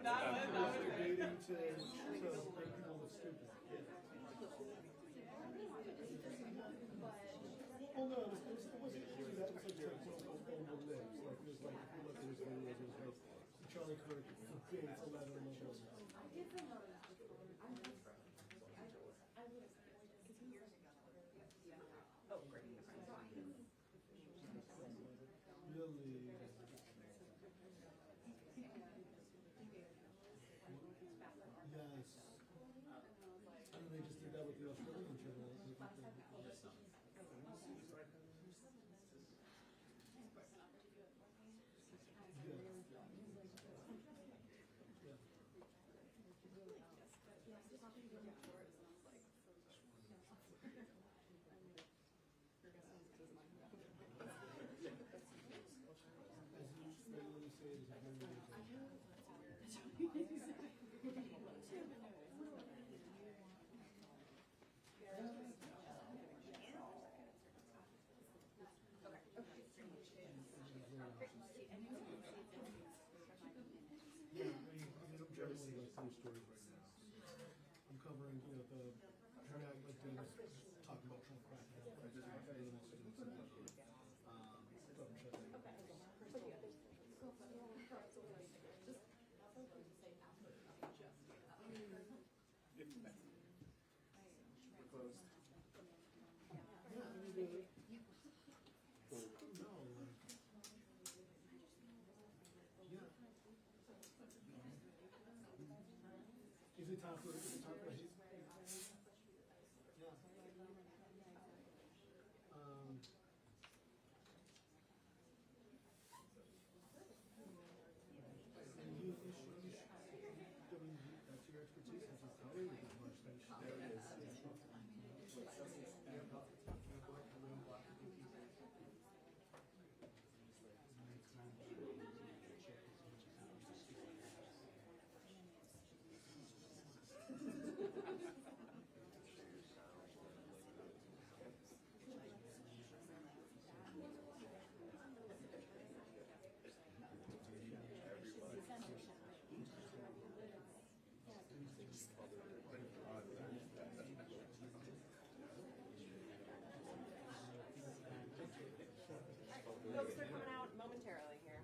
Dating to make people look stupid. Well, no, it wasn't really that. It was like quote-unquote on the lips. Like, it was like, if you look at his videos, it was like Charlie Kirk forbids 11 mobiles. Really? Yes. And they just did that with the Australian channel. Stories right now. I'm covering, the turnout, like talking about Trump cracking out. We're closed. Is it time for hate? Yeah. That's your expertise. That's your color. You can much that. There it is. Folks are coming out momentarily here.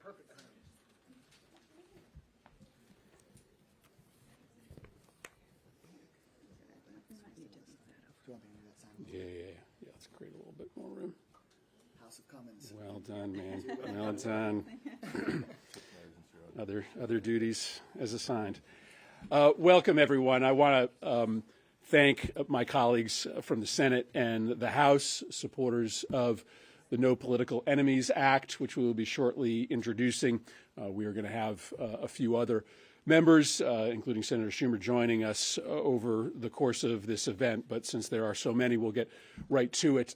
Perfect. Yeah. Let's create a little bit more room. House of Commons. Well done, man. Well done. Other duties as assigned. Welcome, everyone. I want to thank my colleagues from the Senate and the House, supporters of the No Political Enemies Act, which we will be shortly introducing. We are going to have a few other members, including Senator Schumer, joining us over the course of this event. But since there are so many, we'll get right to it.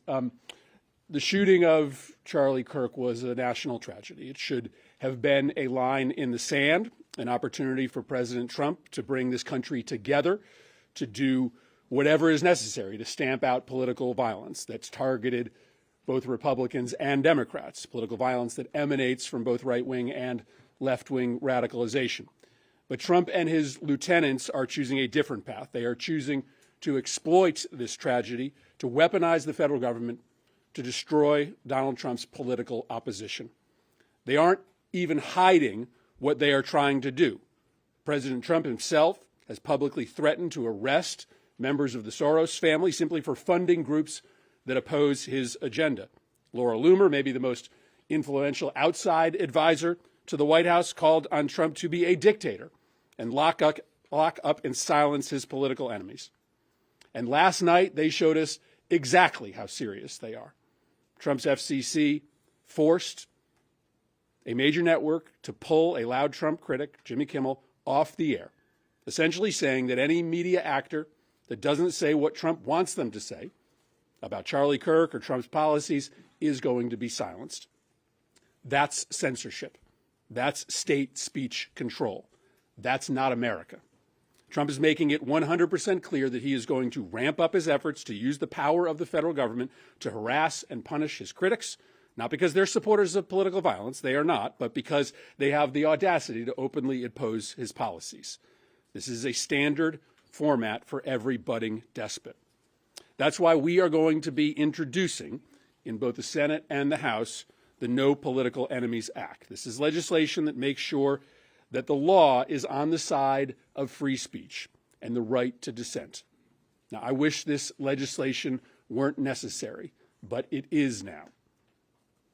The shooting of Charlie Kirk was a national tragedy. It should have been a line in the sand, an opportunity for President Trump to bring this country together, to do whatever is necessary to stamp out political violence that's targeted both Republicans and Democrats, political violence that emanates from both right-wing and left-wing radicalization. But Trump and his lieutenants are choosing a different path. They are choosing to exploit this tragedy, to weaponize the federal government, to destroy Donald Trump's political opposition. They aren't even hiding what they are trying to do. President Trump himself has publicly threatened to arrest members of the Soros family simply for funding groups that oppose his agenda. Laura Loomer, maybe the most influential outside advisor to the White House, called on Trump to be a dictator and lock up and silence his political enemies. And last night, they showed us exactly how serious they are. Trump's FCC forced a major network to pull a loud Trump critic, Jimmy Kimmel, off the air, essentially saying that any media actor that doesn't say what Trump wants them to say about Charlie Kirk or Trump's policies is going to be silenced. That's censorship. That's state speech control. That's not America. Trump is making it 100% clear that he is going to ramp up his efforts to use the power of the federal government to harass and punish his critics, not because they're supporters of political violence, they are not, but because they have the audacity to openly oppose his policies. This is a standard format for every budding despot. That's why we are going to be introducing, in both the Senate and the House, the No Political Enemies Act. This is legislation that makes sure that the law is on the side of free speech and the right to dissent. Now, I wish this legislation weren't necessary, but it is now.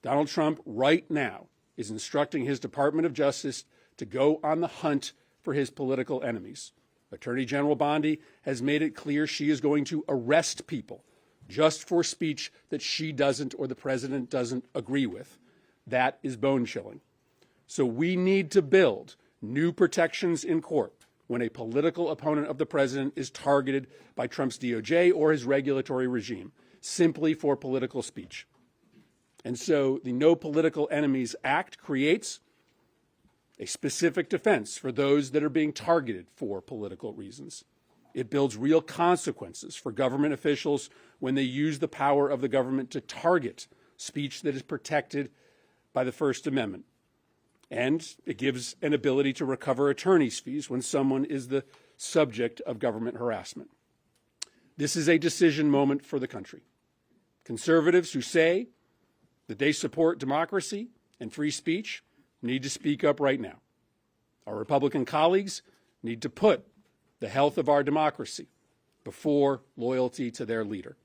Donald Trump, right now, is instructing his Department of Justice to go on the hunt for his political enemies. Attorney General Bondi has made it clear she is going to arrest people just for speech that she doesn't or the president doesn't agree with. That is bone-chilling. So we need to build new protections in court when a political opponent of the president is targeted by Trump's DOJ or his regulatory regime, simply for political speech. And so the No Political Enemies Act creates a specific defense for those that are being targeted for political reasons. It builds real consequences for government officials when they use the power of the government to target speech that is protected by the First Amendment. And it gives an ability to recover attorney's fees when someone is the subject of government harassment. This is a decision moment for the country. Conservatives who say that they support democracy and free speech need to speak up right now. Our Republican colleagues need to put the health of our democracy before loyalty to their leader.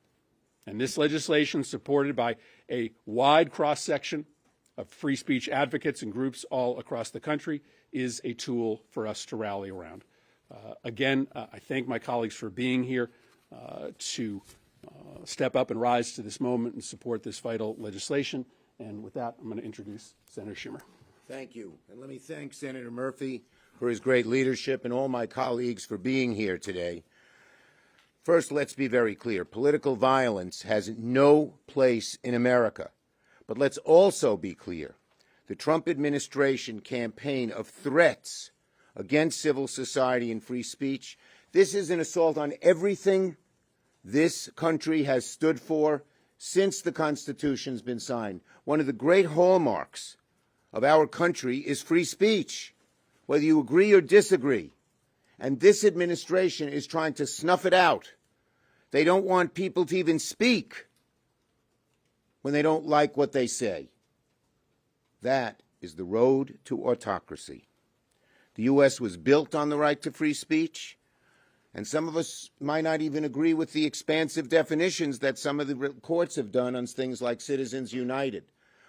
And this legislation, supported by a wide cross-section of free speech advocates and groups all across the country, is a tool for us to rally around. Again, I thank my colleagues for being here to step up and rise to this moment and support this vital legislation. And with that, I'm going to introduce Senator Schumer. Thank you. And let me thank Senator Murphy for his great leadership and all my colleagues for being here today. First, let's be very clear. Political violence has no place in America. But let's also be clear. The Trump administration campaign of threats against civil society and free speech, this is an assault on everything this country has stood for since the Constitution's been signed. One of the great hallmarks of our country is free speech, whether you agree or disagree. And this administration is trying to snuff it out. They don't want people to even speak when they don't like what they say. That is the road to autocracy. The U.S. was built on the right to free speech, and some of us might not even agree with the expansive definitions that some of the courts have done on things like Citizens United.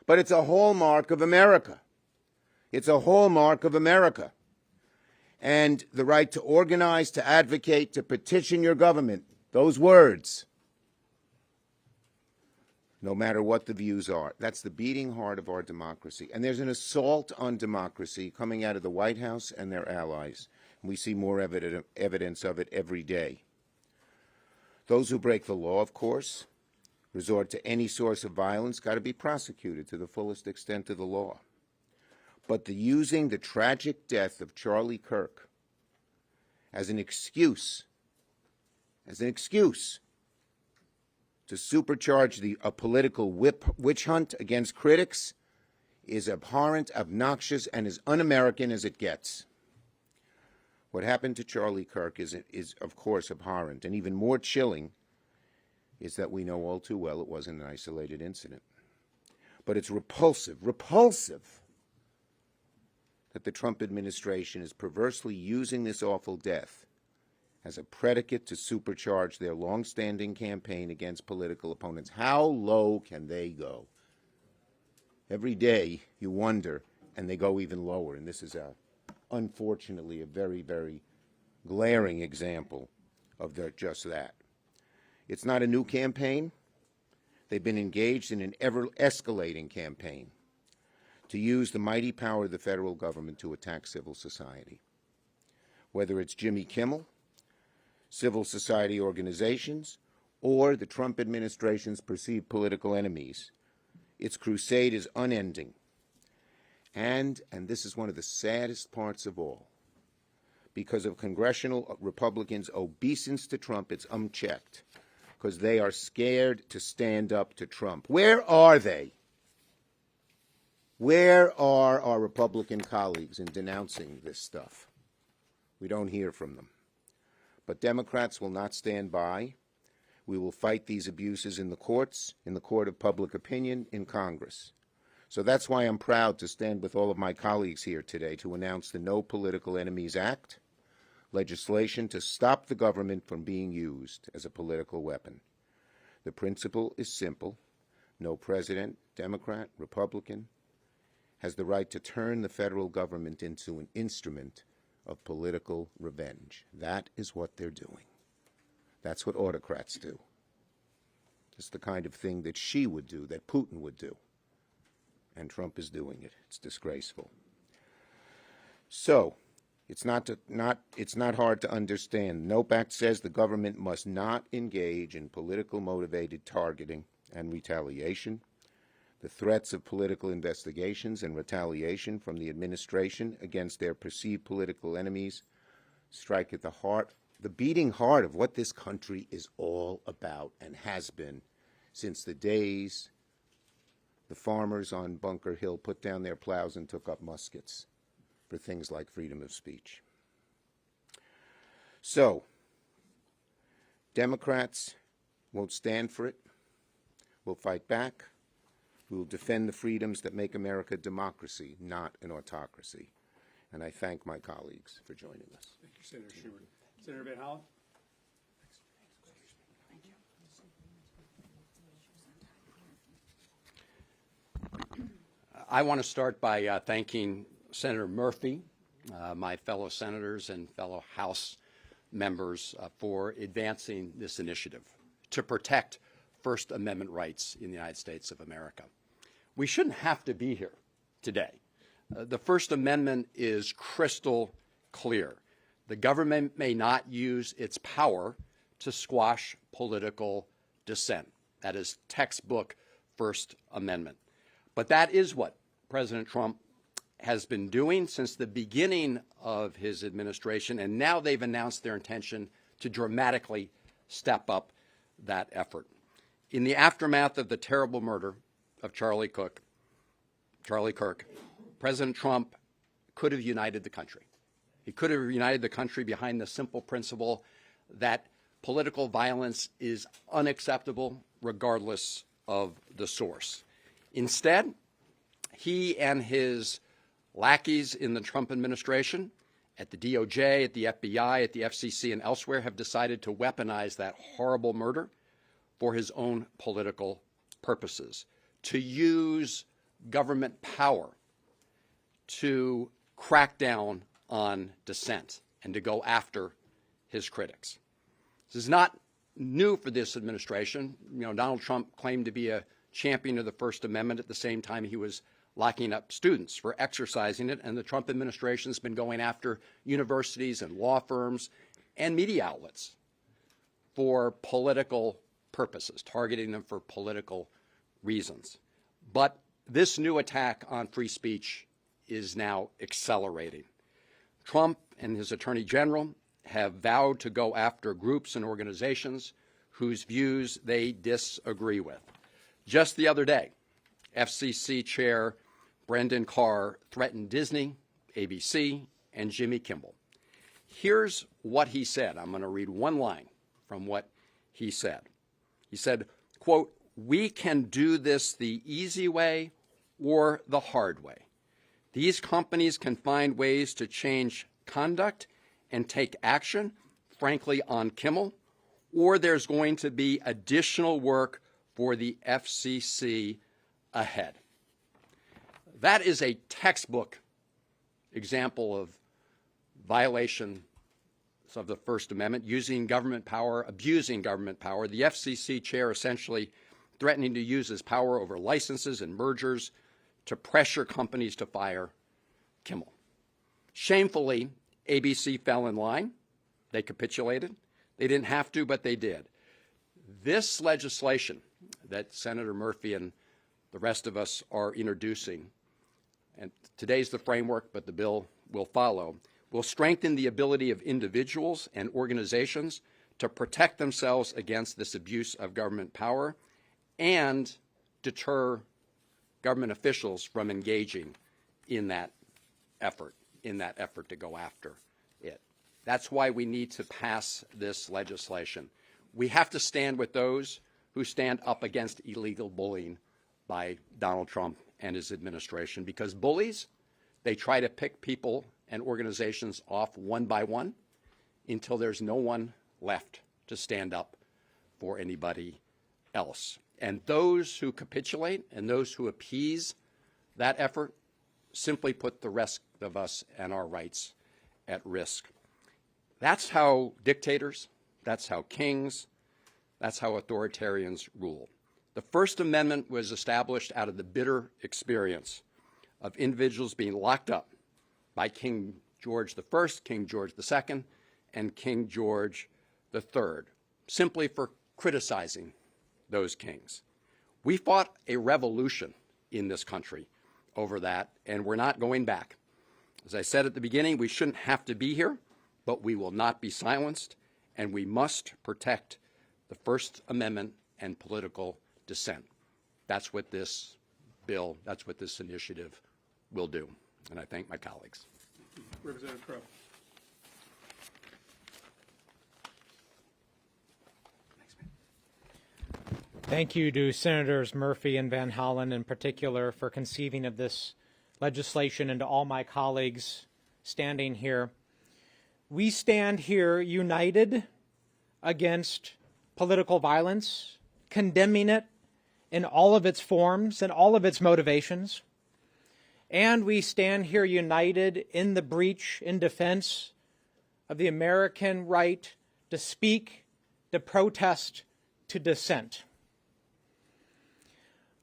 But it's a hallmark of America. It's a hallmark of America. And the right to organize, to advocate, to petition your government, those words, no matter what the views are. That's the beating heart of our democracy. And there's an assault on democracy coming out of the White House and their allies. And we see more evidence of it every day. Those who break the law, of course, resort to any source of violence, got to be prosecuted to the fullest extent of the law. But using the tragic death of Charlie Kirk as an excuse to supercharge a political witch hunt against critics is abhorrent, obnoxious, and as un-American as it gets. What happened to Charlie Kirk is, of course, abhorrent, and even more chilling is that we know all too well it wasn't an isolated incident. But it's repulsive that the Trump administration is perversely using this awful death as a predicate to supercharge their long-standing campaign against political opponents. How low can they go? Every day you wonder, and they go even lower. And this is, unfortunately, a very, very glaring example of just that. It's not a new campaign. They've been engaged in an ever-escalating campaign to use the mighty power of the federal government to attack civil society. Whether it's Jimmy Kimmel, civil society organizations, or the Trump administration's perceived political enemies, its crusade is unending. And this is one of the saddest parts of all, because of congressional Republicans' obeisance to Trump. It's unchecked because they are scared to stand up to Trump. Where are they? Where are our Republican colleagues in denouncing this stuff? We don't hear from them. But Democrats will not stand by. We will fight these abuses in the courts, in the court of public opinion, in Congress. So that's why I'm proud to stand with all of my colleagues here today to announce the No Political Enemies Act, legislation to stop the government from being used as a political weapon. The principle is simple. No president, Democrat, Republican, has the right to turn the federal government into an instrument of political revenge. That is what they're doing. That's what autocrats do. It's the kind of thing that Xi would do, that Putin would do. And Trump is doing it. It's disgraceful. So, it's not hard to understand. NOPE Act says the government must not engage in political motivated targeting and retaliation. The threats of political investigations and retaliation from the administration against their perceived political enemies strike at the heart, the beating heart of what this country is all about and has been since the days the farmers on Bunker Hill put down their plows and took up muskets for things like freedom of speech. So, Democrats won't stand for it. We'll fight back. We will defend the freedoms that make America a democracy, not an autocracy. And I thank my colleagues for joining us. Thank you, Senator Schumer. Senator Van Hollen? I want to start by thanking Senator Murphy, my fellow senators and fellow House members for advancing this initiative to protect First Amendment rights in the United States of America. We shouldn't have to be here today. The First Amendment is crystal clear. The government may not use its power to squash political dissent. That is textbook First Amendment. But that is what President Trump has been doing since the beginning of his administration, and now they've announced their intention to dramatically step up that effort. In the aftermath of the terrible murder of Charlie Kirk, President Trump could have united the country. He could have united the country behind the simple principle that political violence is unacceptable regardless of the source. Instead, he and his lackeys in the Trump administration, at the DOJ, at the FBI, at the FCC, and elsewhere, have decided to weaponize that horrible murder for his own political purposes, to use government power to crack down on dissent and to go after his critics. This is not new for this administration. Donald Trump claimed to be a champion of the First Amendment at the same time he was locking up students for exercising it, and the Trump administration has been going after universities and law firms and media outlets for political purposes, targeting them for political reasons. But this new attack on free speech is now accelerating. Trump and his Attorney General have vowed to go after groups and organizations whose views they disagree with. Just the other day, FCC Chair Brendan Carr threatened Disney, ABC, and Jimmy Kimmel. Here's what he said. I'm going to read one line from what he said. He said, quote, "We can do this the easy way or the hard way. These companies can find ways to change conduct and take action, frankly, on Kimmel, or there's going to be additional work for the FCC ahead." That is a textbook example of violation of the First Amendment, using government power, abusing government power. The FCC chair essentially threatening to use his power over licenses and mergers to pressure companies to fire Kimmel. Shamefully, ABC fell in line. They capitulated. They didn't have to, but they did. This legislation that Senator Murphy and the rest of us are introducing, and today's the framework, but the bill will follow, will strengthen the ability of individuals and organizations to protect themselves against this abuse of government power and deter government officials from engaging in that effort to go after it. That's why we need to pass this legislation. We have to stand with those who stand up against illegal bullying by Donald Trump and his administration, because bullies, they try to pick people and organizations off one by one until there's no one left to stand up for anybody else. And those who capitulate and those who appease that effort simply put the rest of us and our rights at risk. That's how dictators, that's how kings, that's how authoritarians rule. The First Amendment was established out of the bitter experience of individuals being locked up by King George I, King George II, and King George III, simply for criticizing those kings. We fought a revolution in this country over that, and we're not going back. As I said at the beginning, we shouldn't have to be here, but we will not be silenced, and we must protect the First Amendment and political dissent. That's what this bill, that's what this initiative will do. And I thank my colleagues. Representative Crowe. Thank you to Senators Murphy and Van Hollen in particular for conceiving of this legislation, and to all my colleagues standing here. We stand here united against political violence, condemning it in all of its forms and all of its motivations. And we stand here united in the breach, in defense of the American right to speak, to protest, to dissent.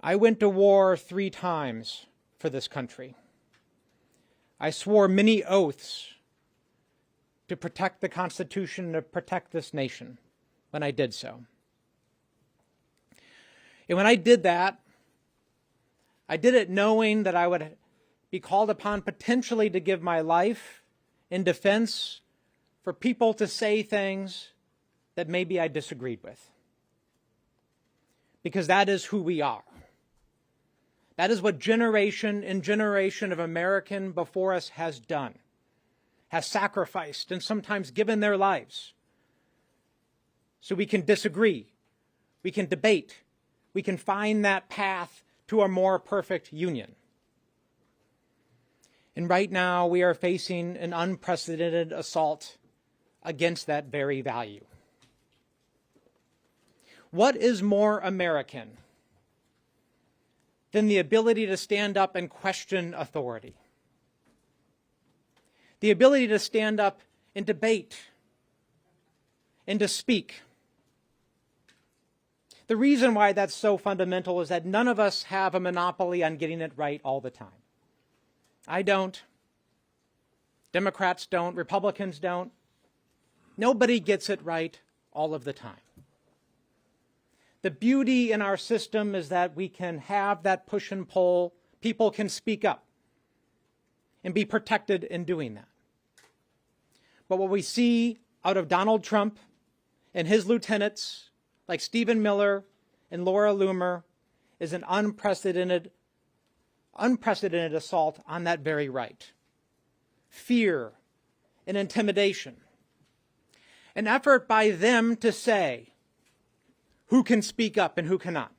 I went to war 3 times for this country. I swore many oaths to protect the Constitution, to protect this nation when I did so. And when I did that, I did it knowing that I would be called upon potentially to give my life in defense for people to say things that maybe I disagreed with. Because that is who we are. That is what generation and generation of American before us has done, has sacrificed and sometimes given their lives. So we can disagree, we can debate, we can find that path to a more perfect union. And right now we are facing an unprecedented assault against that very value. What is more American than the ability to stand up and question authority? The ability to stand up and debate and to speak. The reason why that's so fundamental is that none of us have a monopoly on getting it right all the time. I don't. Democrats don't. Republicans don't. Nobody gets it right all of the time. The beauty in our system is that we can have that push and pull. People can speak up and be protected in doing that. But what we see out of Donald Trump and his lieutenants, like Stephen Miller and Laura Loomer, is an unprecedented assault on that very right. Fear and intimidation. An effort by them to say who can speak up and who cannot.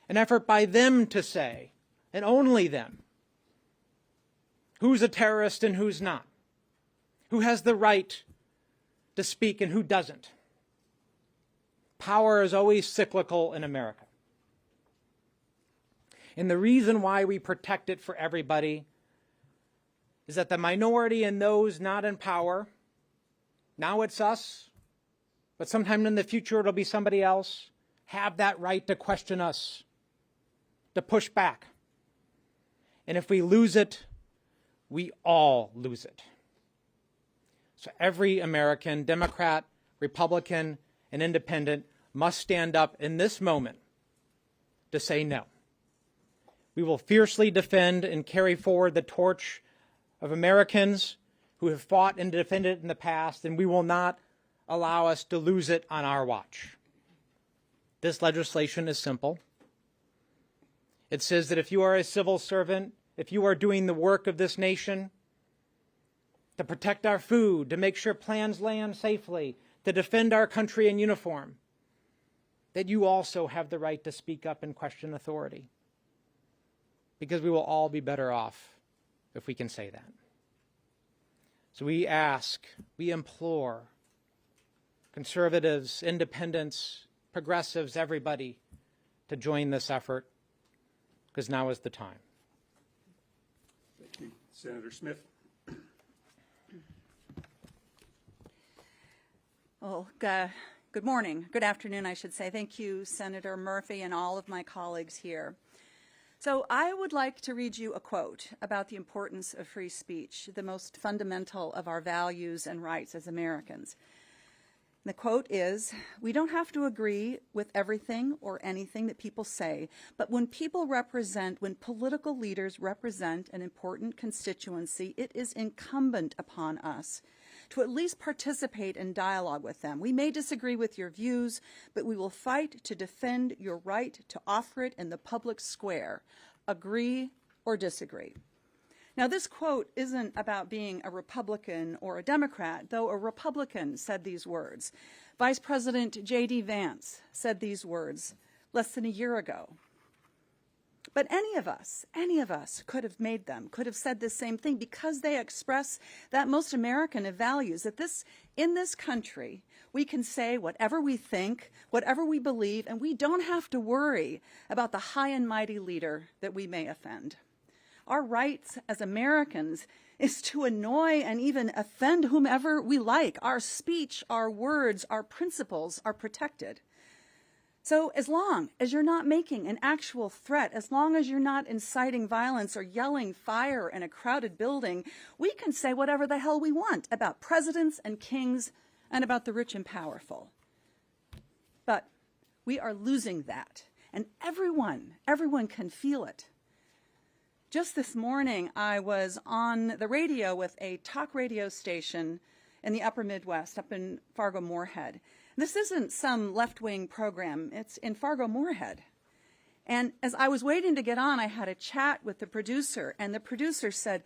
An effort by them to say, and only them, who's a terrorist and who's not. Who has the right to speak and who doesn't. Power is always cyclical in America. And the reason why we protect it for everybody is that the minority and those not in power, now it's us, but sometime in the future it'll be somebody else, have that right to question us, to push back. And if we lose it, we all lose it. So every American, Democrat, Republican, and Independent must stand up in this moment to say no. We will fiercely defend and carry forward the torch of Americans who have fought and defended it in the past, and we will not allow us to lose it on our watch. This legislation is simple. It says that if you are a civil servant, if you are doing the work of this nation to protect our food, to make sure plans land safely, to defend our country in uniform, that you also have the right to speak up and question authority. Because we will all be better off if we can say that. So we ask, we implore conservatives, independents, progressives, everybody to join this effort, because now is the time. Thank you. Senator Smith. Well, good morning. Good afternoon, I should say. Thank you, Senator Murphy, and all of my colleagues here. So I would like to read you a quote about the importance of free speech, the most fundamental of our values and rights as Americans. The quote is, "We don't have to agree with everything or anything that people say, but when political leaders represent an important constituency, it is incumbent upon us to at least participate in dialogue with them. We may disagree with your views, but we will fight to defend your right to offer it in the public square. Agree or disagree." Now, this quote isn't about being a Republican or a Democrat, though a Republican said these words. Vice President J.D. Vance said these words less than a year ago. But any of us could have made them, could have said the same thing, because they express that most American of values, that in this country, we can say whatever we think, whatever we believe, and we don't have to worry about the high and mighty leader that we may offend. Our rights as Americans is to annoy and even offend whomever we like. Our speech, our words, our principles are protected. So as long as you're not making an actual threat, as long as you're not inciting violence or yelling fire in a crowded building, we can say whatever the hell we want about presidents and kings and about the rich and powerful. But we are losing that, and everyone can feel it. Just this morning, I was on the radio with a talk radio station in the upper Midwest, up in Fargo-Moorhead. This isn't some left-wing program. It's in Fargo-Moorhead. And as I was waiting to get on, I had a chat with the producer, and the producer said,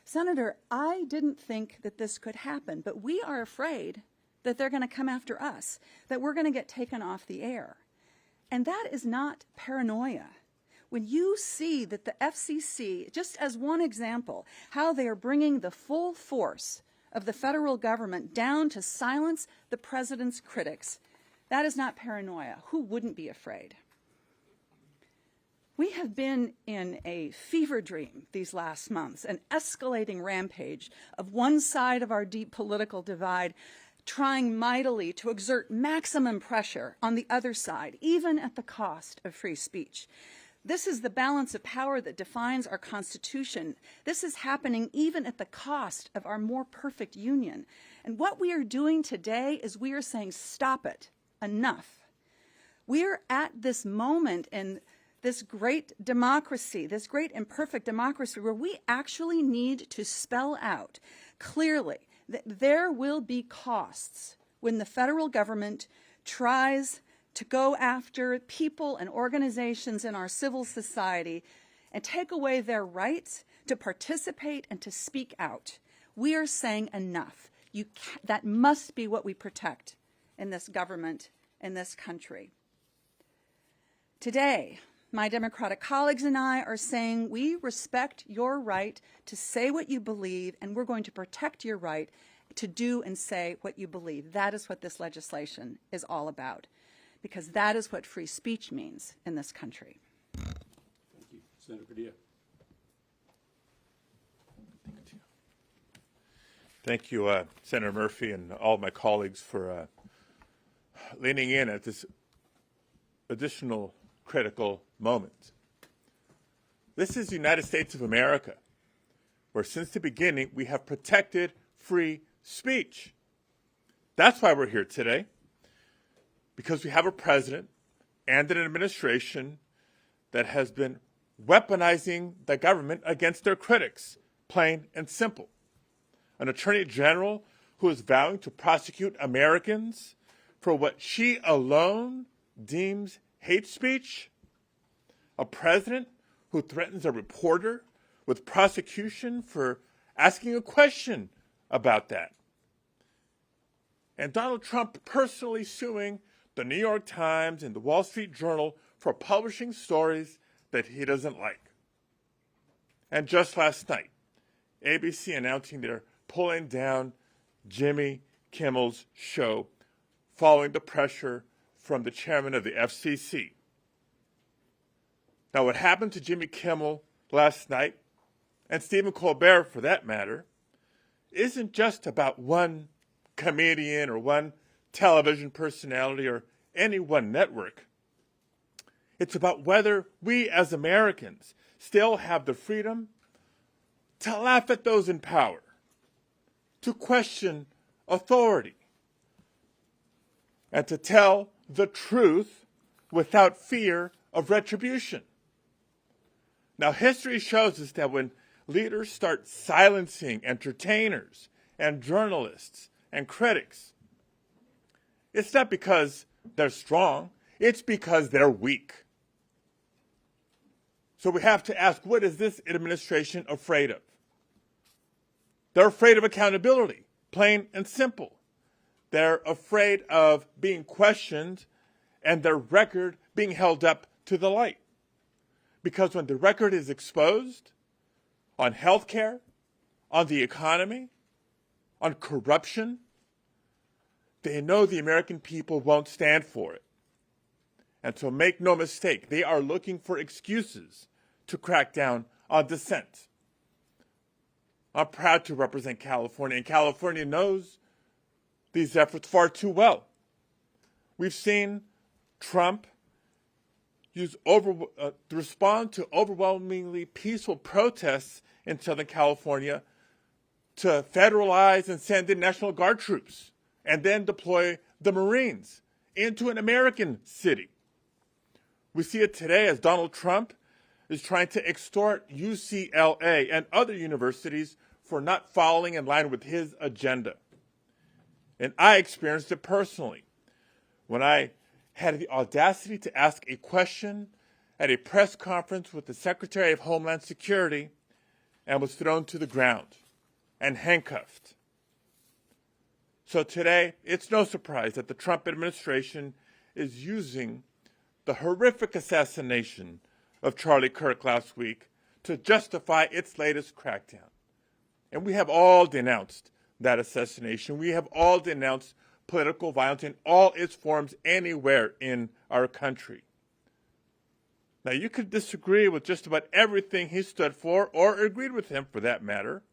"Senator, I didn't think that this could happen, but we are afraid that they're going to come after us, that we're going to get taken off the air." And that is not paranoia. When you see that the FCC, just as one example, how they are bringing the full force of the federal government down to silence the president's critics, that is not paranoia. Who wouldn't be afraid? We have been in a fever dream these last months, an escalating rampage of one side of our deep political divide trying mightily to exert maximum pressure on the other side, even at the cost of free speech. This is the balance of power that defines our Constitution. This is happening even at the cost of our more perfect union. And what we are doing today is we are saying, stop it, enough. We are at this moment in this great democracy, this great imperfect democracy, where we actually need to spell out clearly that there will be costs when the federal government tries to go after people and organizations in our civil society and take away their rights to participate and to speak out. We are saying enough. That must be what we protect in this government, in this country. Today, my Democratic colleagues and I are saying we respect your right to say what you believe, and we're going to protect your right to do and say what you believe. That is what this legislation is all about, because that is what free speech means in this country. Thank you. Senator Padilla. Thank you, Senator Murphy, and all of my colleagues for leaning in at this additional critical moment. This is the United States of America, where since the beginning we have protected free speech. That's why we're here today, because we have a president and an administration that has been weaponizing the government against their critics, plain and simple. an attorney general who is vowing to prosecute Americans for what she alone deems hate speech, a president who threatens a reporter with prosecution for asking a question about that, and Donald Trump personally suing the New York Times and the Wall Street Journal for publishing stories that he doesn't like. And just last night, ABC announcing they're pulling down Jimmy Kimmel's show following the pressure from the chairman of the FCC. Now, what happened to Jimmy Kimmel last night, and Stephen Colbert for that matter, isn't just about one comedian or one television personality or any one network. It's about whether we as Americans still have the freedom to laugh at those in power, to question authority, and to tell the truth without fear of retribution. Now, history shows us that when leaders start silencing entertainers and journalists and critics, it's not because they're strong, it's because they're weak. So we have to ask, what is this administration afraid of? They're afraid of accountability, plain and simple. They're afraid of being questioned and their record being held up to the light. Because when the record is exposed on health care, on the economy, on corruption, they know the American people won't stand for it. And so make no mistake, they are looking for excuses to crack down on dissent. I'm proud to represent California, and California knows these efforts far too well. We've seen Trump respond to overwhelmingly peaceful protests in Southern California to federalize and send in National Guard troops and then deploy the Marines into an American city. We see it today as Donald Trump is trying to extort UCLA and other universities for not following in line with his agenda. And I experienced it personally when I had the audacity to ask a question at a press conference with the Secretary of Homeland Security and was thrown to the ground and handcuffed. So today, it's no surprise that the Trump administration is using the horrific assassination of Charlie Kirk last week to justify its latest crackdown. And we have all denounced that assassination. We have all denounced political violence in all its forms anywhere in our country. Now, you could disagree with just about everything he stood for, or agreed with him for that matter,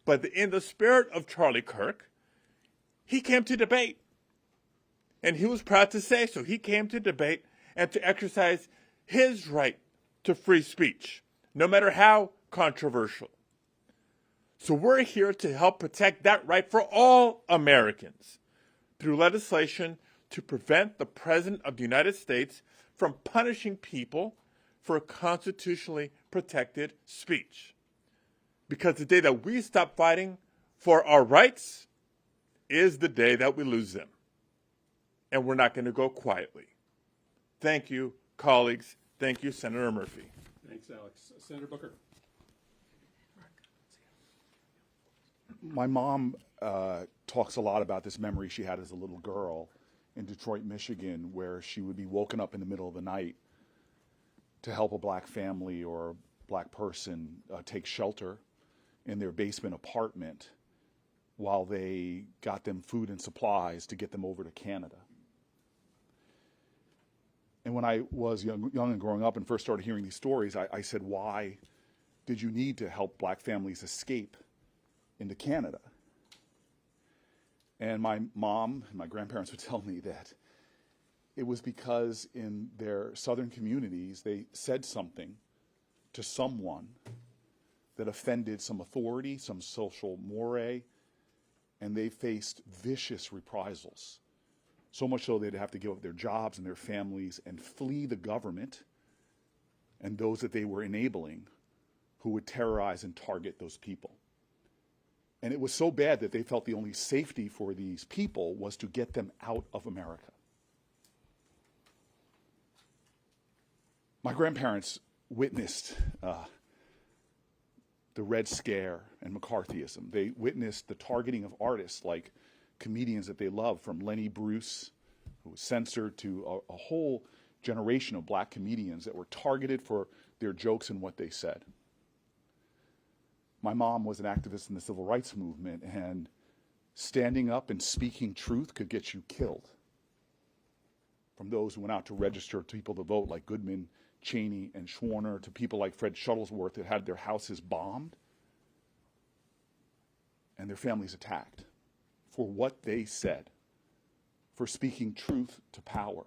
but in the spirit of Charlie Kirk, he came to debate. And he was proud to say so. He came to debate and to exercise his right to free speech, no matter how controversial. So we're here to help protect that right for all Americans through legislation to prevent the President of the United States from punishing people for constitutionally protected speech. Because the day that we stop fighting for our rights is the day that we lose them. And we're not going to go quietly. Thank you, colleagues. Thank you, Senator Murphy. Thanks, Alex. Senator Booker. My mom talks a lot about this memory she had as a little girl in Detroit, Michigan, where she would be woken up in the middle of the night to help a black family or a black person take shelter in their basement apartment while they got them food and supplies to get them over to Canada. And when I was young and growing up and first started hearing these stories, I said, why did you need to help black families escape into Canada? And my mom and my grandparents would tell me that it was because in their southern communities, they said something to someone that offended some authority, some social mores, and they faced vicious reprisals. So much so they'd have to give up their jobs and their families and flee the government and those that they were enabling who would terrorize and target those people. And it was so bad that they felt the only safety for these people was to get them out of America. My grandparents witnessed the Red Scare and McCarthyism. They witnessed the targeting of artists like comedians that they loved, from Lenny Bruce, who was censored, to a whole generation of black comedians that were targeted for their jokes and what they said. My mom was an activist in the civil rights movement, and standing up and speaking truth could get you killed. From those who went out to register people to vote, like Goodman, Cheney, and Schwerner, to people like Fred Shuttlesworth that had their houses bombed and their families attacked for what they said, for speaking truth to power.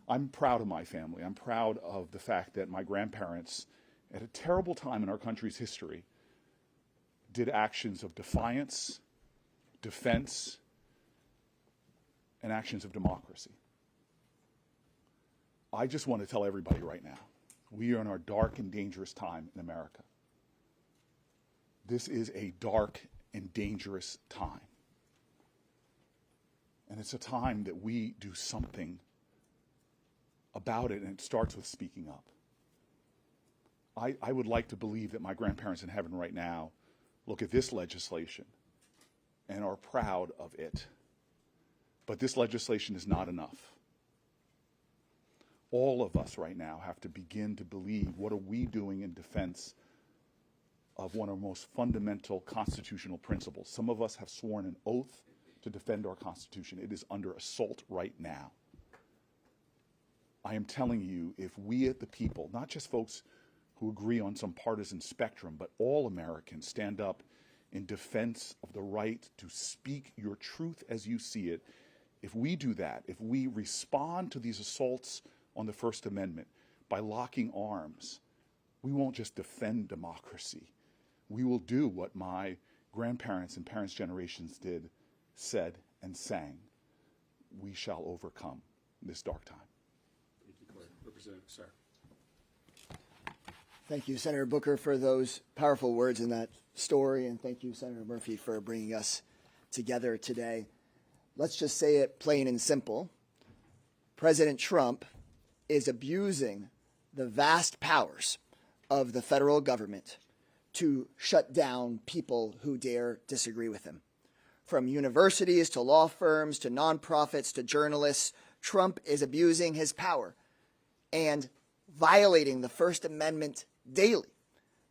I'm proud of my family. I'm proud of the fact that my grandparents, at a terrible time in our country's history, did actions of defiance, defense, and actions of democracy. I just want to tell everybody right now, we are in our dark and dangerous time in America. This is a dark and dangerous time. And it's a time that we do something about it, and it starts with speaking up. I would like to believe that my grandparents in heaven right now look at this legislation and are proud of it. But this legislation is not enough. All of us right now have to begin to believe, what are we doing in defense of one of our most fundamental constitutional principles? Some of us have sworn an oath to defend our Constitution. It is under assault right now. I am telling you, if we at the people, not just folks who agree on some partisan spectrum, but all Americans stand up in defense of the right to speak your truth as you see it, if we do that, if we respond to these assaults on the First Amendment by locking arms, we won't just defend democracy. We will do what my grandparents and parents' generations did, said, and sang. We shall overcome this dark time. Thank you, Court. Representative Sir. Thank you, Senator Booker, for those powerful words in that story, and thank you, Senator Murphy, for bringing us together today. Let's just say it plain and simple. President Trump is abusing the vast powers of the federal government to shut down people who dare disagree with him. From universities to law firms to nonprofits to journalists, Trump is abusing his power and violating the First Amendment daily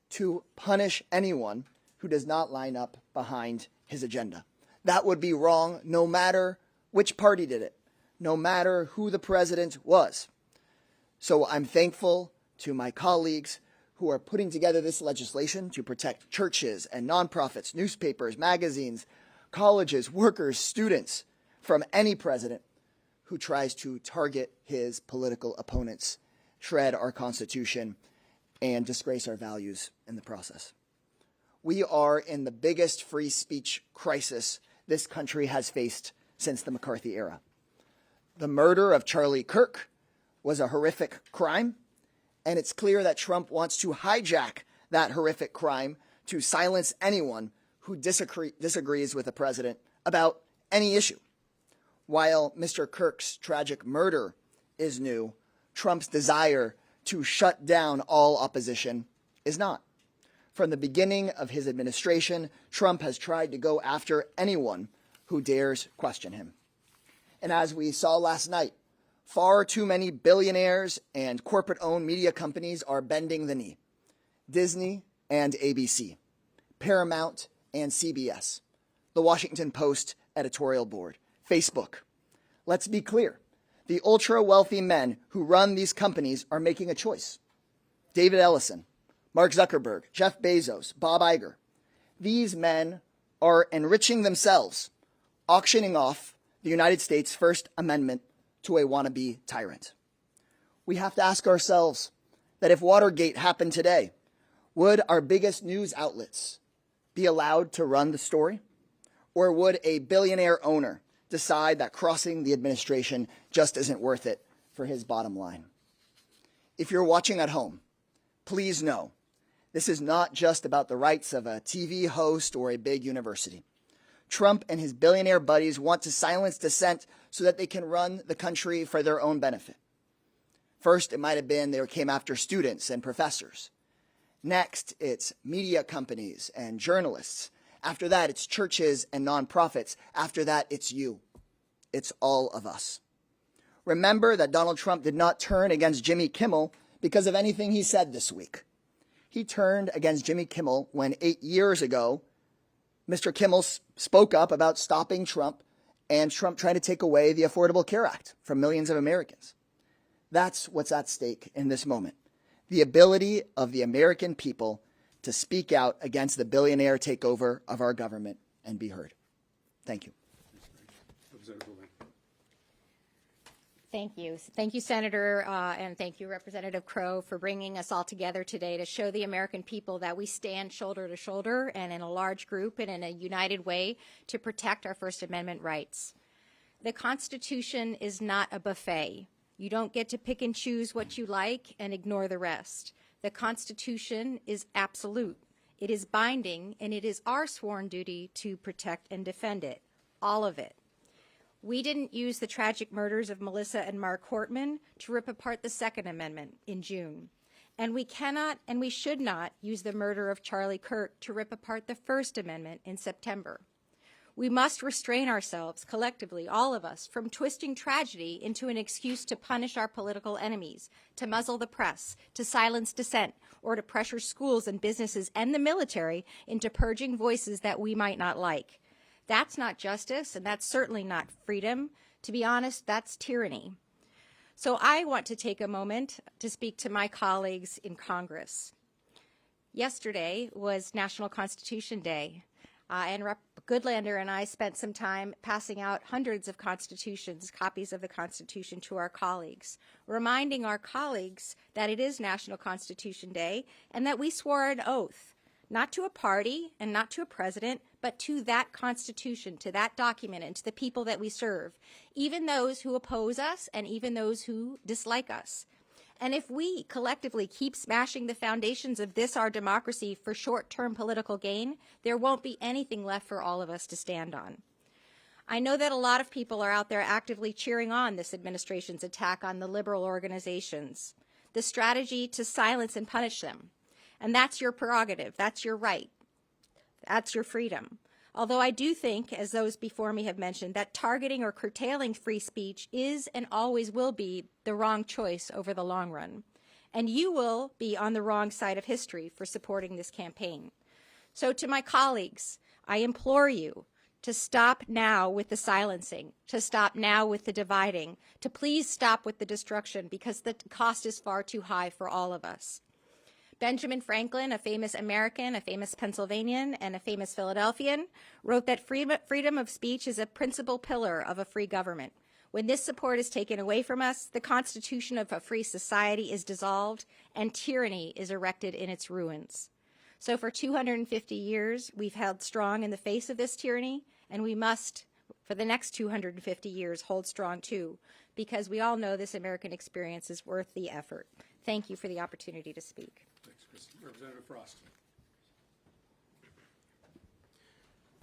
to punish anyone who does not line up behind his agenda. That would be wrong no matter which party did it, no matter who the president was. So I'm thankful to my colleagues who are putting together this legislation to protect churches and nonprofits, newspapers, magazines, colleges, workers, students from any president who tries to target his political opponents, shred our Constitution, and disgrace our values in the process. We are in the biggest free speech crisis this country has faced since the McCarthy era. The murder of Charlie Kirk was a horrific crime, and it's clear that Trump wants to hijack that horrific crime to silence anyone who disagrees with the president about any issue. While Mr. Kirk's tragic murder is new, Trump's desire to shut down all opposition is not. From the beginning of his administration, Trump has tried to go after anyone who dares question him. And as we saw last night, far too many billionaires and corporate-owned media companies are bending the knee. Disney and ABC, Paramount and CBS, the Washington Post editorial board, Facebook. Let's be clear. The ultra-wealthy men who run these companies are making a choice. David Ellison, Mark Zuckerberg, Jeff Bezos, Bob Iger. These men are enriching themselves, auctioning off the United States' First Amendment to a wannabe tyrant. We have to ask ourselves that if Watergate happened today, would our biggest news outlets be allowed to run the story? Or would a billionaire owner decide that crossing the administration just isn't worth it for his bottom line? If you're watching at home, please know This is not just about the rights of a TV host or a big university. Trump and his billionaire buddies want to silence dissent so that they can run the country for their own benefit. First, it might have been they came after students and professors. Next, it's media companies and journalists. After that, it's churches and nonprofits. After that, it's you. It's all of us. Remember that Donald Trump did not turn against Jimmy Kimmel because of anything he said this week. He turned against Jimmy Kimmel when 8 years ago, Mr. Kimmel spoke up about stopping Trump and Trump trying to take away the Affordable Care Act from millions of Americans. That's what's at stake in this moment. The ability of the American people to speak out against the billionaire takeover of our government and be heard. Thank you. Thank you. Thank you, Senator, and thank you, Representative Crow, for bringing us all together today to show the American people that we stand shoulder to shoulder and in a large group and in a united way to protect our First Amendment rights. The Constitution is not a buffet. You don't get to pick and choose what you like and ignore the rest. The Constitution is absolute. It is binding, and it is our sworn duty to protect and defend it, all of it. We didn't use the tragic murders of Melissa and Mark Hortman to rip apart the Second Amendment in June. And we cannot and we should not use the murder of Charlie Kirk to rip apart the First Amendment in September. We must restrain ourselves collectively, all of us, from twisting tragedy into an excuse to punish our political enemies, to muzzle the press, to silence dissent, or to pressure schools and businesses and the military into purging voices that we might not like. That's not justice, and that's certainly not freedom. To be honest, that's tyranny. So I want to take a moment to speak to my colleagues in Congress. Yesterday was National Constitution Day, and Rep. Goodlander and I spent some time passing out hundreds of constitutions, copies of the Constitution, to our colleagues, reminding our colleagues that it is National Constitution Day and that we swore an oath, not to a party and not to a president, but to that Constitution, to that document, and to the people that we serve, even those who oppose us and even those who dislike us. And if we collectively keep smashing the foundations of this, our democracy, for short-term political gain, there won't be anything left for all of us to stand on. I know that a lot of people are out there actively cheering on this administration's attack on the liberal organizations, the strategy to silence and punish them. And that's your prerogative. That's your right. That's your freedom. Although I do think, as those before me have mentioned, that targeting or curtailing free speech is and always will be the wrong choice over the long run. And you will be on the wrong side of history for supporting this campaign. So to my colleagues, I implore you to stop now with the silencing, to stop now with the dividing, to please stop with the destruction, because the cost is far too high for all of us. Benjamin Franklin, a famous American, a famous Pennsylvanian, and a famous Philadelphian, wrote that freedom of speech is a principal pillar of a free government. When this support is taken away from us, the constitution of a free society is dissolved, and tyranny is erected in its ruins. So for 250 years, we've held strong in the face of this tyranny, and we must, for the next 250 years, hold strong too, because we all know this American experience is worth the effort. Thank you for the opportunity to speak. Thanks, Chris. Representative Frost.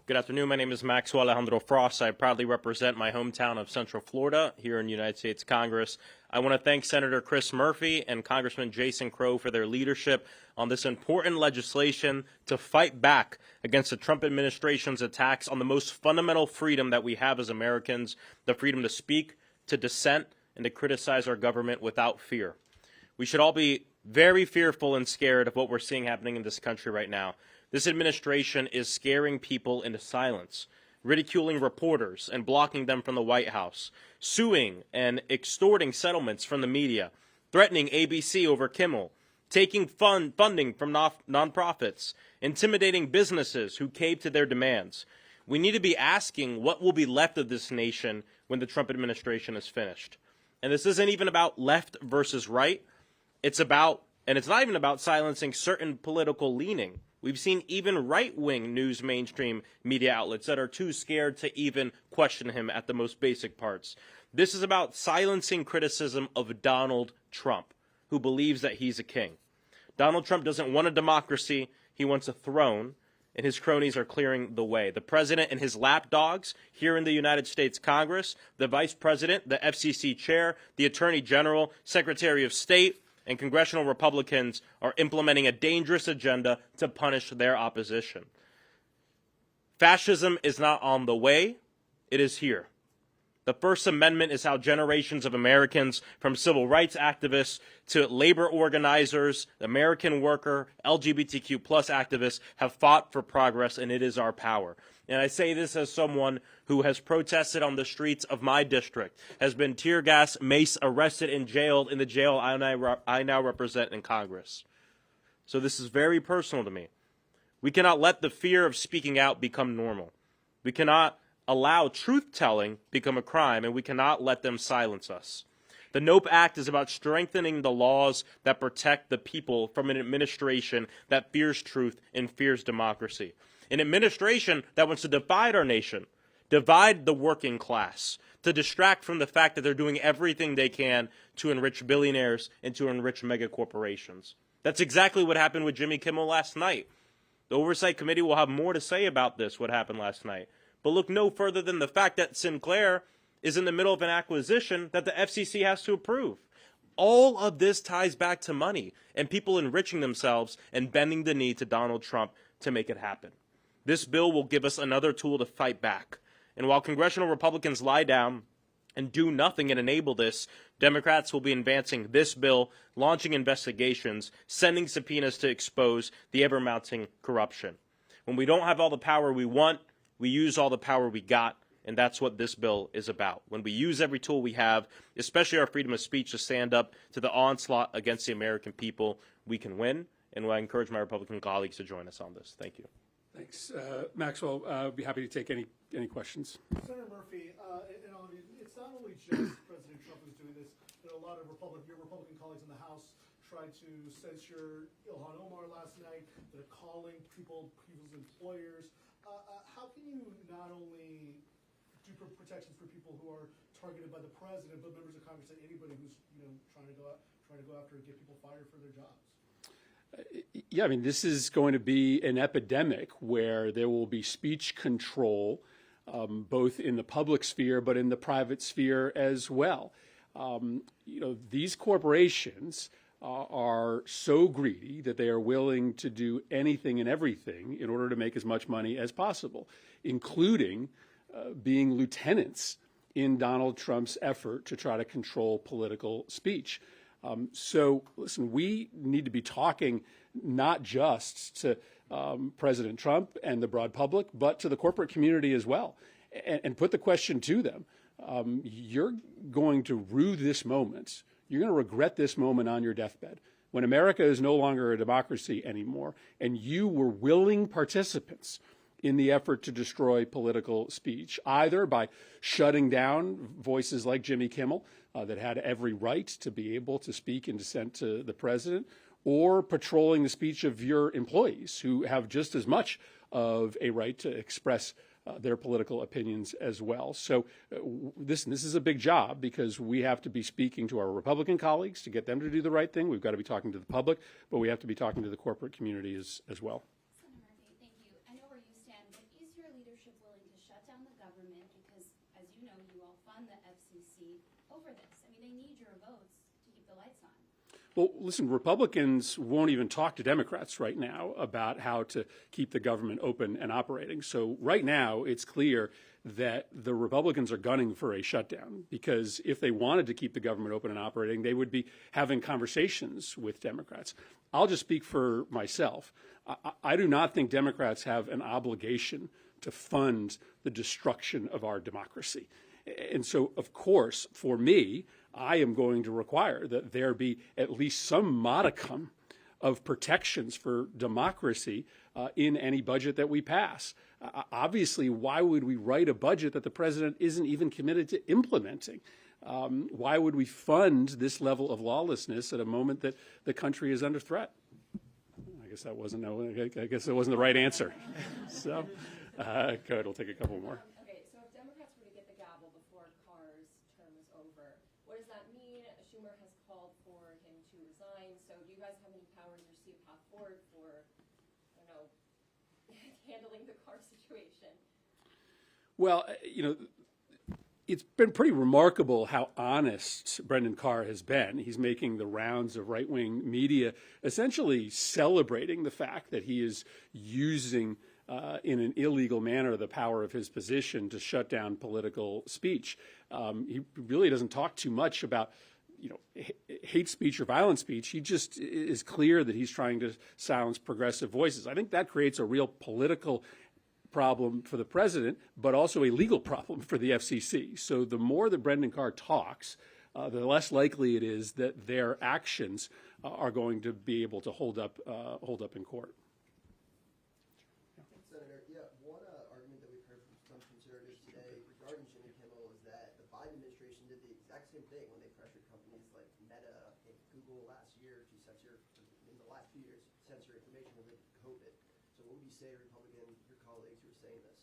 Good afternoon. My name is Maxwell Alejandro Frost. I proudly represent my hometown of Central Florida here in the United States Congress. I want to thank Senator Chris Murphy and Congressman Jason Crow for their leadership on this important legislation to fight back against the Trump administration's attacks on the most fundamental freedom that we have as Americans, the freedom to speak, to dissent, and to criticize our government without fear. We should all be very fearful and scared of what we're seeing happening in this country right now. This administration is scaring people into silence, ridiculing reporters and blocking them from the White House, suing and extorting settlements from the media, threatening ABC over Kimmel, taking funding from nonprofits, intimidating businesses who cave to their demands. We need to be asking what will be left of this nation when the Trump administration is finished. And this isn't even about left versus right. It's not even about silencing certain political leaning. We've seen even right-wing news mainstream media outlets that are too scared to even question him at the most basic parts. This is about silencing criticism of Donald Trump, who believes that he's a king. Donald Trump doesn't want a democracy. He wants a throne, and his cronies are clearing the way. The president and his lapdogs here in the United States Congress, the vice president, the FCC chair, the attorney general, secretary of state, and congressional Republicans are implementing a dangerous agenda to punish their opposition. Fascism is not on the way, it is here. The First Amendment is how generations of Americans, from civil rights activists to labor organizers, American worker, LGBTQ plus activists, have fought for progress, and it is our power. And I say this as someone who has protested on the streets of my district, has been tear gas, mace, arrested, and jailed in the jail I now represent in Congress. So this is very personal to me. We cannot let the fear of speaking out become normal. We cannot allow truth-telling become a crime, and we cannot let them silence us. The NOPE Act is about strengthening the laws that protect the people from an administration that fears truth and fears democracy. An administration that wants to divide our nation, divide the working class, to distract from the fact that they're doing everything they can to enrich billionaires and to enrich mega corporations. That's exactly what happened with Jimmy Kimmel last night. The Oversight Committee will have more to say about this, what happened last night. But look no further than the fact that Sinclair is in the middle of an acquisition that the FCC has to approve. All of this ties back to money and people enriching themselves and bending the knee to Donald Trump to make it happen. This bill will give us another tool to fight back. And while congressional Republicans lie down and do nothing and enable this, Democrats will be advancing this bill, launching investigations, sending subpoenas to expose the ever-mounting corruption. When we don't have all the power we want, we use all the power we got, and that's what this bill is about. When we use every tool we have, especially our freedom of speech, to stand up to the onslaught against the American people, we can win, and I encourage my Republican colleagues to join us on this. Thank you. Thanks. Maxwell, I'd be happy to take any questions. Senator Murphy, it's not only just President Trump who's doing this. A lot of your Republican colleagues in the House tried to censure Ilhan Omar last night. They're calling people's employers. How can you not only do protections for people who are targeted by the president, but members of Congress and anybody who's trying to go after and get people fired for their jobs? Yeah, I mean, this is going to be an epidemic where there will be speech control, both in the public sphere but in the private sphere as well. These corporations are so greedy that they are willing to do anything and everything in order to make as much money as possible, including being lieutenants in Donald Trump's effort to try to control political speech. So, listen, we need to be talking not just to President Trump and the broad public, but to the corporate community as well, and put the question to them. You're going to rue this moment. You're going to regret this moment on your deathbed when America is no longer a democracy anymore, and you were willing participants in the effort to destroy political speech, either by shutting down voices like Jimmy Kimmel that had every right to be able to speak in dissent to the president, or patrolling the speech of your employees who have just as much of a right to express their political opinions as well. So this is a big job because we have to be speaking to our Republican colleagues to get them to do the right thing. We've got to be talking to the public, but we have to be talking to the corporate community as well. Senator Murphy, thank you. I know where you stand, but is your leadership willing to shut down the government because, as you know, you all fund the FCC over this? I mean, they need your votes to keep the lights on. Well, listen, Republicans won't even talk to Democrats right now about how to keep the government open and operating. So right now, it's clear that the Republicans are gunning for a shutdown because if they wanted to keep the government open and operating, they would be having conversations with Democrats. I'll just speak for myself. I do not think Democrats have an obligation to fund the destruction of our democracy. And so, of course, for me, I am going to require that there be at least some modicum of protections for democracy in any budget that we pass. Obviously, why would we write a budget that the president isn't even committed to implementing? Why would we fund this level of lawlessness at a moment that the country is under threat? I guess that wasn't the right answer. So, go ahead, we'll take a couple more. What does that mean? Schumer has called for him to resign. So do you guys have any powers or see a path forward for, I don't know, handling the car situation? Well, it's been pretty remarkable how honest Brendan Carr has been. He's making the rounds of right-wing media, essentially celebrating the fact that he is using in an illegal manner the power of his position to shut down political speech. He really doesn't talk too much about hate speech or violent speech. He just is clear that he's trying to silence progressive voices. I think that creates a real political problem for the president, but also a legal problem for the FCC. So the more that Brendan Carr talks, the less likely it is that their actions are going to be able to hold up in court. Senator, one argument that we've heard from some conservatives today regarding Jimmy Kimmel is that the Biden administration did the exact same thing when they pressured companies like Meta and Google last year to censor, in the last few years, censor information related to COVID. So what would you say, Republican, your colleagues who are saying this?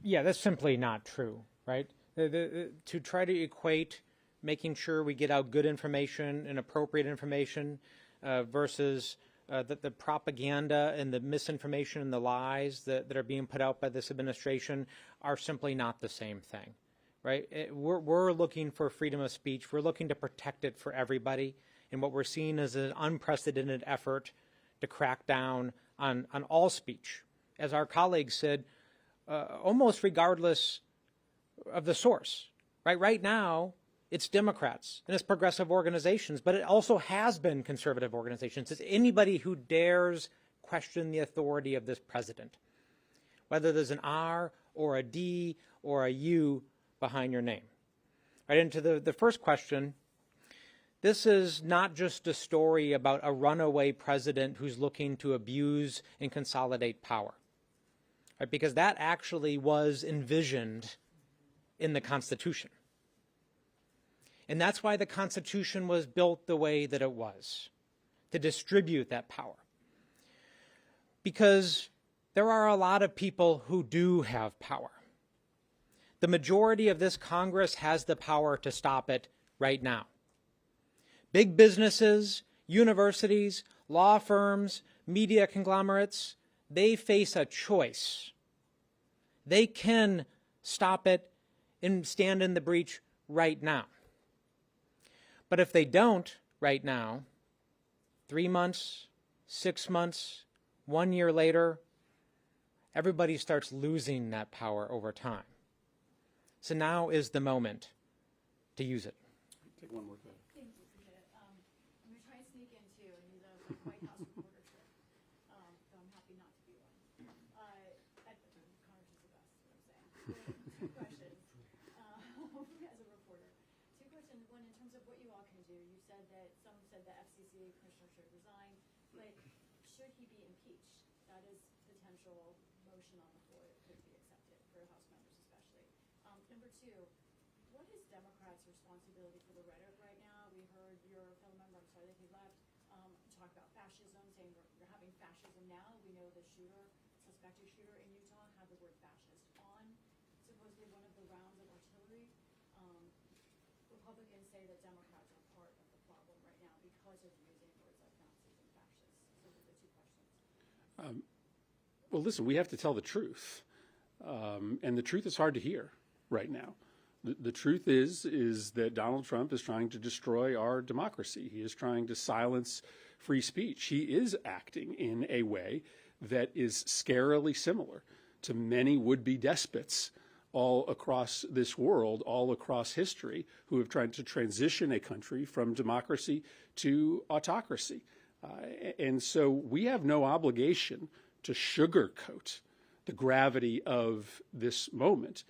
Yeah, that's simply not true, right? To try to equate making sure we get out good information and appropriate information versus the propaganda and the misinformation and the lies that are being put out by this administration are simply not the same thing, right? We're looking for freedom of speech. We're looking to protect it for everybody. And what we're seeing is an unprecedented effort to crack down on all speech. As our colleagues said, almost regardless of the source, right? Right now, it's Democrats and it's progressive organizations, but it also has been conservative organizations. It's anybody who dares question the authority of this president, whether there's an R or a D or a U behind your name. Right into the first question, this is not just a story about a runaway president who's looking to abuse and consolidate power, right? Because that actually was envisioned in the Constitution. And that's why the Constitution was built the way that it was, to distribute that power. Because there are a lot of people who do have power. The majority of this Congress has the power to stop it right now. Big businesses, universities, law firms, media conglomerates, they face a choice. They can stop it and stand in the breach right now. But if they don't right now, 3 months, 6 months, 1 year later, everybody starts losing that power over time. So now is the moment to use it. Take one more go. Thank you, appreciate it. I'm going to try and sneak in two and use a White House reporter trick, though I'm happy not to be one. Congress is the best, is what I'm saying. Two questions as a reporter. Two questions. One, in terms of what you all can do, you said that some said the FCC commissioner should resign, but should he be impeached? That is potential motion on the floor that could be accepted for House members especially. Number two, what is Democrats' responsibility for the rhetoric right now? We heard your fellow member, I'm sorry that he left, talk about fascism, saying we're having fascism now. We know the suspected shooter in Utah had the word fascist on supposedly one of the rounds of artillery. Republicans say that Democrats are part of the problem right now because of using words like Nazis and fascists. Those are the two questions. Well, listen, we have to tell the truth. And the truth is hard to hear right now. The truth is that Donald Trump is trying to destroy our democracy. He is trying to silence free speech. He is acting in a way that is scarily similar to many would-be despots all across this world, all across history, who have tried to transition a country from democracy to autocracy. And so we have no obligation to sugarcoat the gravity of this moment.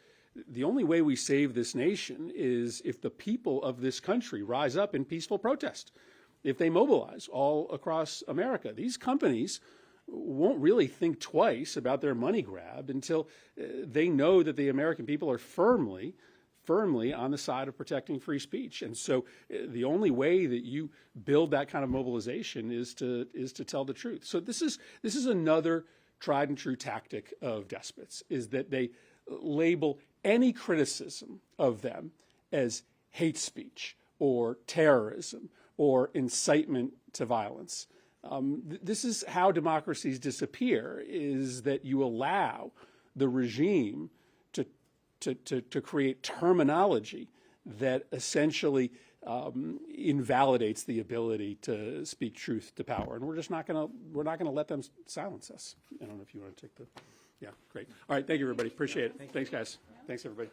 The only way we save this nation is if the people of this country rise up in peaceful protest, if they mobilize all across America. These companies won't really think twice about their money grab until they know that the American people are firmly on the side of protecting free speech. And so the only way that you build that kind of mobilization is to tell the truth. So this is another tried and true tactic of despots, is that they label any criticism of them as hate speech or terrorism or incitement to violence. This is how democracies disappear, is that you allow the regime to create terminology that essentially invalidates the ability to speak truth to power, and we're just not going to let them silence us. I don't know if you want to take the, yeah, great. All right, thank you, everybody. Appreciate it. Thanks, guys. Thanks, everybody.